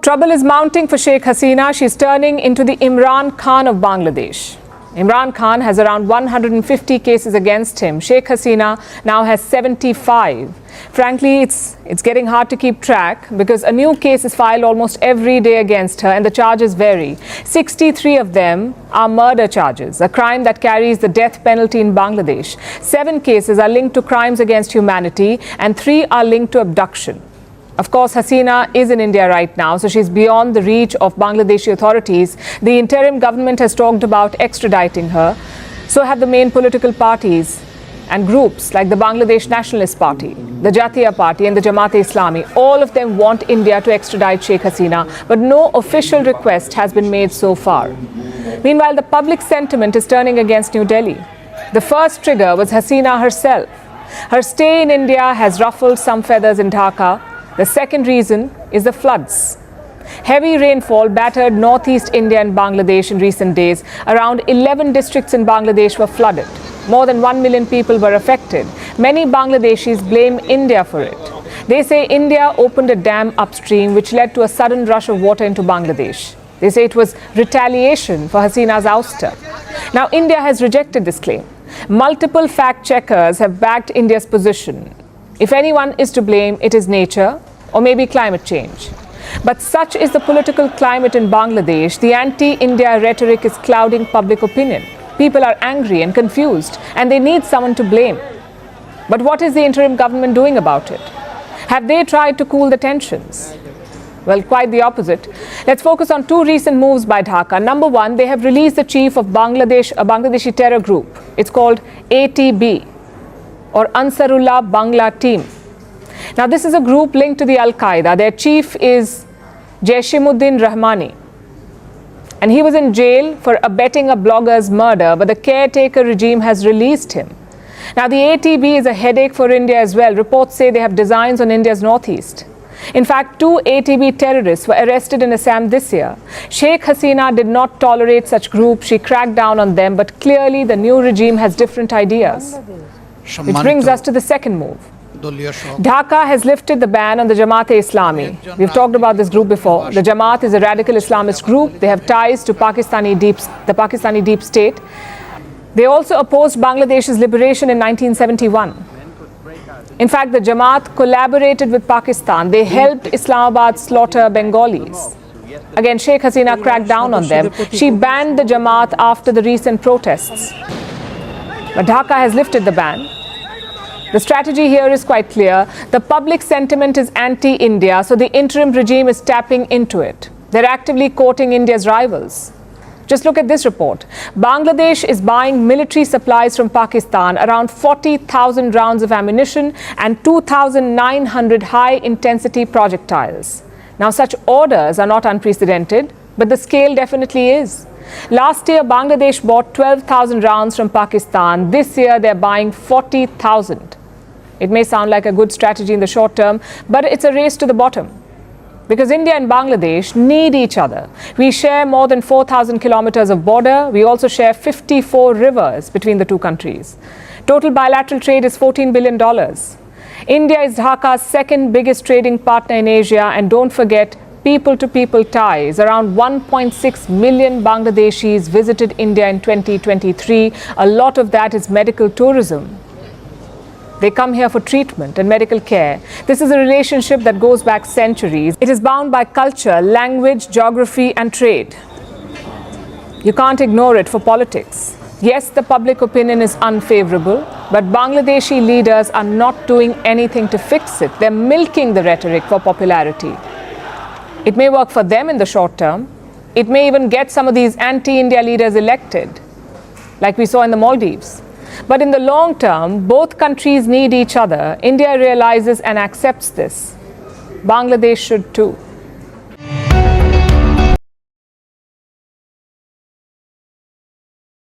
Trouble is mounting for Sheikh Hasina. She's turning into the Imran Khan of Bangladesh. Imran Khan has around 150 cases against him. Sheikh Hasina now has 75. Frankly, it's getting hard to keep track because a new case is filed almost every day against her and the charges vary. 63 of them are murder charges, a crime that carries the death penalty in Bangladesh. 7 cases are linked to crimes against humanity and 3 are linked to abduction. Of course, Hasina is in India right now, so she's beyond the reach of Bangladeshi authorities. The interim government has talked about extraditing her. So have the main political parties and groups like the Bangladesh Nationalist Party, the Jatiya Party and the Jamaat-e-Islami. All of them want India to extradite Sheikh Hasina, but no official request has been made so far. Meanwhile, the public sentiment is turning against New Delhi. The first trigger was Hasina herself. Her stay in India has ruffled some feathers in Dhaka. The second reason is the floods. Heavy rainfall battered northeast India and Bangladesh in recent days. Around 11 districts in Bangladesh were flooded. More than 1 million people were affected. Many Bangladeshis blame India for it. They say India opened a dam upstream which led to a sudden rush of water into Bangladesh. They say it was retaliation for Hasina's ouster. Now, India has rejected this claim. Multiple fact checkers have backed India's position. If anyone is to blame, it is nature or maybe climate change. But such is the political climate in Bangladesh. The anti-India rhetoric is clouding public opinion. People are angry and confused, and they need someone to blame. But what is the interim government doing about it? Have they tried to cool the tensions? Well, quite the opposite. Let's focus on 2 recent moves by Dhaka. Number 1, they have released the chief of a Bangladeshi terror group. It's called ATB, or Ansarullah Bangla Team. Now, this is a group linked to the Al-Qaeda. Their chief is Jaishimuddin Rahmani. And he was in jail for abetting a blogger's murder, but the caretaker regime has released him. Now, the ATB is a headache for India as well. Reports say they have designs on India's northeast. In fact, 2 ATB terrorists were arrested in Assam this year. Sheikh Hasina did not tolerate such groups. She cracked down on them, but clearly the new regime has different ideas. Which brings us to the second move. Dhaka has lifted the ban on the Jamaat-e-Islami. We've talked about this group before. The Jamaat is a radical Islamist group. They have ties to the Pakistani deep state. They also opposed Bangladesh's liberation in 1971. In fact, the Jamaat collaborated with Pakistan. They helped Islamabad slaughter Bengalis. Again, Sheikh Hasina cracked down on them. She banned the Jamaat after the recent protests. But Dhaka has lifted the ban. The strategy here is quite clear. The public sentiment is anti-India, so the interim regime is tapping into it. They're actively courting India's rivals. Just look at this report. Bangladesh is buying military supplies from Pakistan, around 40,000 rounds of ammunition and 2,900 high-intensity projectiles. Now, such orders are not unprecedented, but the scale definitely is. Last year, Bangladesh bought 12,000 rounds from Pakistan. This year, they're buying 40,000. It may sound like a good strategy in the short term, but it's a race to the bottom. Because India and Bangladesh need each other. We share more than 4,000 kilometers of border. We also share 54 rivers between the 2 countries. Total bilateral trade is $14 billion. India is Dhaka's second biggest trading partner in Asia. And don't forget, people-to-people ties. Around 1.6 million Bangladeshis visited India in 2023. A lot of that is medical tourism. They come here for treatment and medical care. This is a relationship that goes back centuries. It is bound by culture, language, geography, and trade. You can't ignore it for politics. Yes, the public opinion is unfavorable, but Bangladeshi leaders are not doing anything to fix it. They're milking the rhetoric for popularity. It may work for them in the short term. It may even get some of these anti-India leaders elected, like we saw in the Maldives. But in the long term, both countries need each other. India realizes and accepts this. Bangladesh should too.